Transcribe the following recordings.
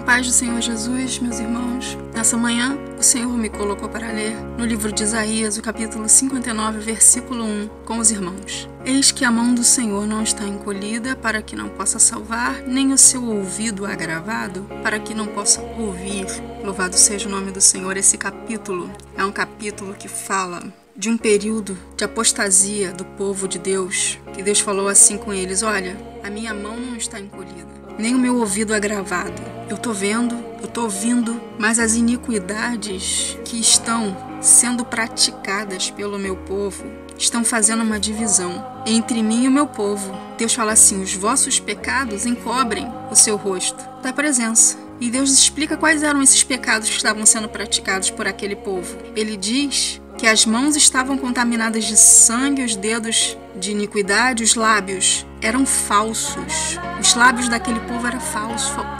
A paz do Senhor Jesus, meus irmãos. Nessa manhã, o Senhor me colocou para ler no livro de Isaías, o capítulo 59, versículo 1, com os irmãos. Eis que a mão do Senhor não está encolhida para que não possa salvar, nem o seu ouvido agravado para que não possa ouvir. Louvado seja o nome do Senhor. Esse capítulo é um capítulo que fala de um período de apostasia do povo de Deus, que Deus falou assim com eles: olha, a minha mão não está encolhida, nem o meu ouvido agravado. Eu tô vendo, eu tô ouvindo, mas as iniquidades que estão sendo praticadas pelo meu povo estão fazendo uma divisão entre mim e o meu povo. Deus fala assim: os vossos pecados encobrem o seu rosto da presença. E Deus explica quais eram esses pecados que estavam sendo praticados por aquele povo. Ele diz que as mãos estavam contaminadas de sangue, os dedos de iniquidade, os lábios eram falsos. Os lábios daquele povo eram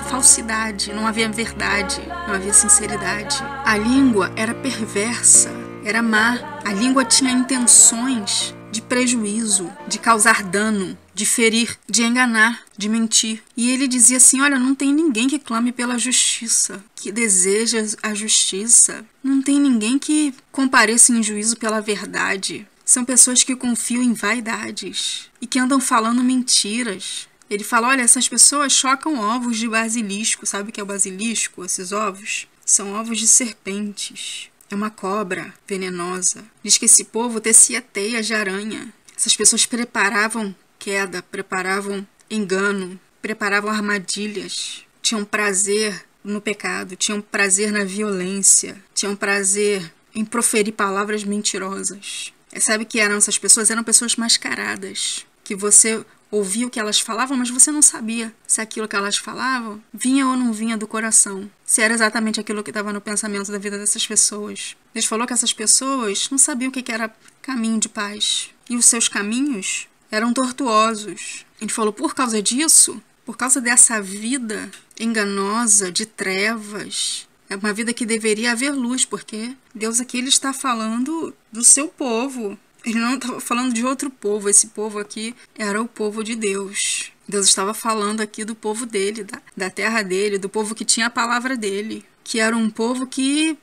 falsidade, não havia verdade, não havia sinceridade. A língua era perversa, era má. A língua tinha intenções de prejuízo, de causar dano, de ferir, de enganar, de mentir. E ele dizia assim: olha, não tem ninguém que clame pela justiça, que deseja a justiça. Não tem ninguém que compareça em juízo pela verdade. São pessoas que confiam em vaidades e que andam falando mentiras. Ele fala: olha, essas pessoas chocam ovos de basilisco. Sabe o que é o basilisco? Esses ovos são ovos de serpentes. É uma cobra venenosa. Diz que esse povo tecia teias de aranha. Essas pessoas preparavam queda, preparavam engano, preparavam armadilhas. Tinham prazer no pecado, tinham prazer na violência, tinham prazer em proferir palavras mentirosas. Sabe o que eram essas pessoas? Eram pessoas mascaradas, que você ouvia o que elas falavam, mas você não sabia se aquilo que elas falavam vinha ou não vinha do coração, se era exatamente aquilo que estava no pensamento da vida dessas pessoas. Deus falou que essas pessoas não sabiam o que era caminho de paz, e os seus caminhos eram tortuosos. Ele falou: por causa disso, por causa dessa vida enganosa, de trevas, é uma vida que deveria haver luz, porque Deus aqui ele está falando do seu povo. Ele não estava falando de outro povo. Esse povo aqui era o povo de Deus. Deus estava falando aqui do povo dele, da terra dele, do povo que tinha a palavra dele, que era um povo que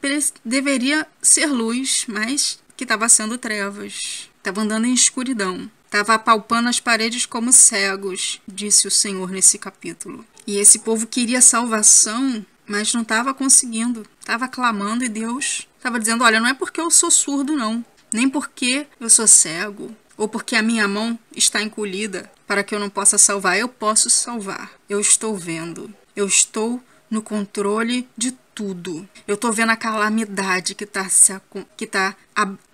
deveria ser luz, mas que estava sendo trevas, estava andando em escuridão, estava apalpando as paredes como cegos, disse o Senhor nesse capítulo. E esse povo queria salvação, mas não estava conseguindo, estava clamando, e Deus estava dizendo: olha, não é porque eu sou surdo não, nem porque eu sou cego, ou porque a minha mão está encolhida para que eu não possa salvar. Eu posso salvar. Eu estou vendo. Eu estou no controle de tudo. Eu estou vendo a calamidade que está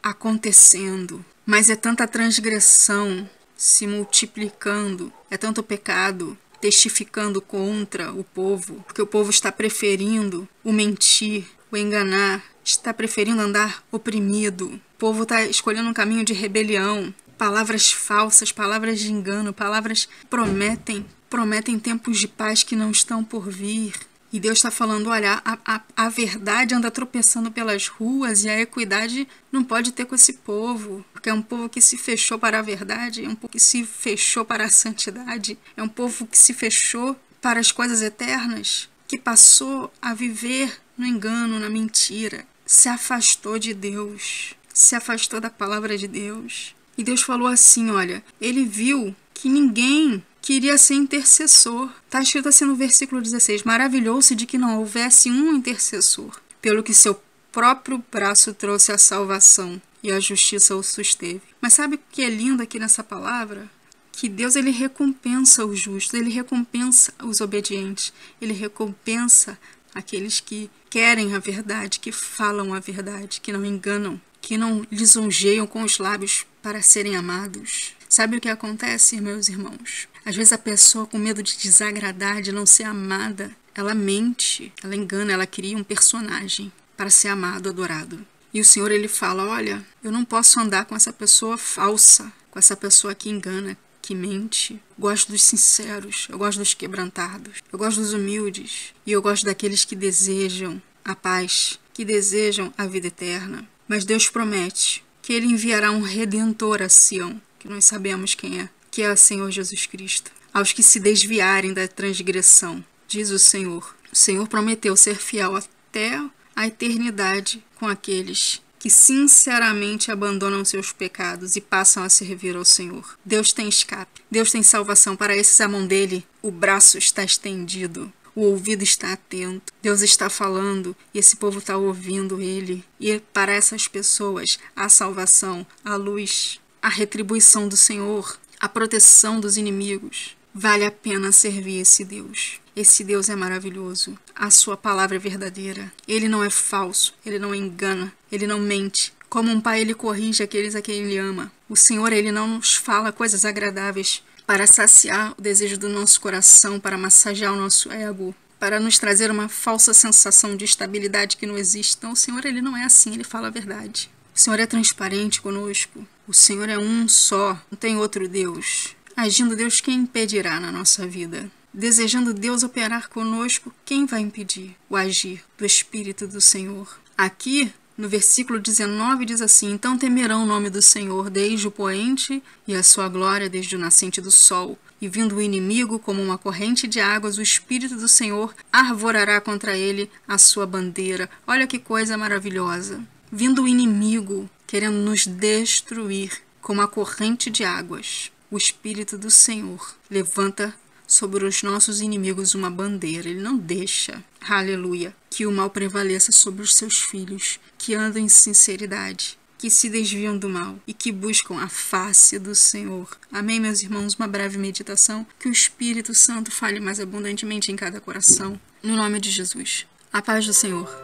acontecendo. Mas é tanta transgressão se multiplicando, é tanto pecado testificando contra o povo, porque o povo está preferindo o mentir, o enganar, está preferindo andar oprimido. O povo está escolhendo um caminho de rebelião, palavras falsas, palavras de engano, palavras que prometem tempos de paz que não estão por vir. E Deus está falando: olha, a verdade anda tropeçando pelas ruas, e a equidade não pode ter com esse povo, porque é um povo que se fechou para a verdade, é um povo que se fechou para a santidade, é um povo que se fechou para as coisas eternas, que passou a viver no engano, na mentira, se afastou de Deus, se afastou da palavra de Deus. E Deus falou assim: olha, ele viu que ninguém queria ser intercessor. Está escrito assim no versículo 16: maravilhou-se de que não houvesse um intercessor, pelo que seu próprio braço trouxe a salvação e a justiça o susteve. Mas sabe o que é lindo aqui nessa palavra? Que Deus ele recompensa os justos, ele recompensa os obedientes, ele recompensa aqueles que querem a verdade, que falam a verdade, que não enganam, que não lisonjeiam com os lábios para serem amados. Sabe o que acontece, meus irmãos? Às vezes a pessoa, com medo de desagradar, de não ser amada, ela mente, ela engana, ela cria um personagem para ser amado, adorado. E o Senhor ele fala: olha, eu não posso andar com essa pessoa falsa, com essa pessoa que engana, que mente. Eu gosto dos sinceros, eu gosto dos quebrantados, eu gosto dos humildes, e eu gosto daqueles que desejam a paz, que desejam a vida eterna. Mas Deus promete que ele enviará um redentor a Sião, que nós sabemos quem é, que é o Senhor Jesus Cristo, aos que se desviarem da transgressão, diz o Senhor. O Senhor prometeu ser fiel até a eternidade com aqueles que sinceramente abandonam seus pecados e passam a servir ao Senhor. Deus tem escape, Deus tem salvação. Para esses, a mão dele, o braço está estendido, o ouvido está atento. Deus está falando e esse povo está ouvindo ele. E para essas pessoas, a salvação, a luz, a retribuição do Senhor, a proteção dos inimigos. Vale a pena servir esse Deus. Esse Deus é maravilhoso. A sua palavra é verdadeira. Ele não é falso. Ele não engana. Ele não mente. Como um pai, ele corrige aqueles a quem ele ama. O Senhor, ele não nos fala coisas agradáveis para saciar o desejo do nosso coração, para massagear o nosso ego, para nos trazer uma falsa sensação de estabilidade que não existe. Então, o Senhor, ele não é assim. Ele fala a verdade. O Senhor é transparente conosco. O Senhor é um só. Não tem outro Deus. Agindo Deus, quem impedirá na nossa vida? Desejando Deus operar conosco, quem vai impedir o agir do Espírito do Senhor? Aqui, no versículo 19, diz assim: então temerão o nome do Senhor desde o poente e a sua glória desde o nascente do sol. E vindo o inimigo como uma corrente de águas, o Espírito do Senhor arvorará contra ele a sua bandeira. Olha que coisa maravilhosa. Vindo o inimigo querendo nos destruir como a corrente de águas, o Espírito do Senhor levanta sobre os nossos inimigos uma bandeira. Ele não deixa, aleluia, que o mal prevaleça sobre os seus filhos, que andam em sinceridade, que se desviam do mal e que buscam a face do Senhor. Amém, meus irmãos? Uma breve meditação. Que o Espírito Santo fale mais abundantemente em cada coração. No nome de Jesus. A paz do Senhor.